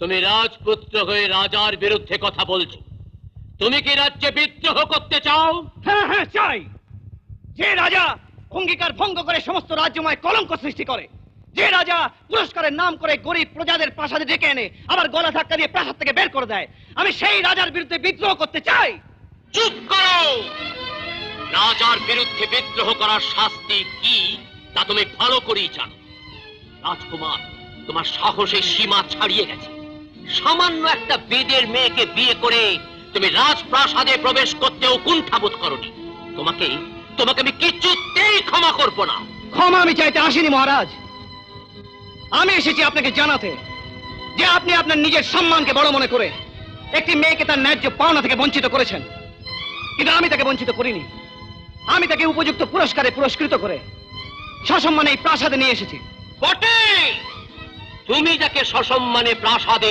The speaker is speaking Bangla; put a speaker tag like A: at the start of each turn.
A: তুমি রাজপুত্র হয়ে রাজার বিরুদ্ধে কথা বলছো। তুমি কি রাজ্যে বিদ্রোহ করতে চাও?
B: হ্যাঁ হ্যাঁ চাই। যে রাজা অঙ্গীকার ভঙ্গ করে সমস্ত রাজ্যময় কলঙ্ক সৃষ্টি করে, যে রাজা পুরস্কারের নাম করে গরিব প্রজাদের প্রাসাদে ডেকে এনে আবার গলা ধাক্কা দিয়ে প্রাসাদ থেকে বের করে দেয়, আমি সেই রাজার বিরুদ্ধে বিদ্রোহ করতে চাই।
A: চুপ করো! রাজার বিরুদ্ধে বিদ্রোহ করার শাস্তি কি তা তুমি ভালো করেই জানো। রাজকুমার, তোমার সাহসের সীমা ছাড়িয়ে গেছে। সামান্য একটা বেদের মেয়েকে বিয়ে করে তুমি রাজপ্রাসাদে প্রবেশ করতেও কুণ্ঠাবোধ করনি। তোমাকে তোমাকে আমি কিছুতেই ক্ষমা করব না।
B: ক্ষমা আমি চাইতে আসিনি মহারাজ, আমি এসেছি আপনাকে জানাতে যে আপনি আপনার নিজের সম্মানকে বড় মনে করে একটি মেয়েকে তার ন্যায্য পাওনা থেকে বঞ্চিত করেছেন। কিন্তু আমি তাকে বঞ্চিত করিনি, আমি তাকে উপযুক্ত পুরস্কারে পুরস্কৃত করে সসম্মানে এই প্রাসাদে নিয়ে এসেছি।
A: বটে, তুমি যাকে সসম্মানে প্রাসাদে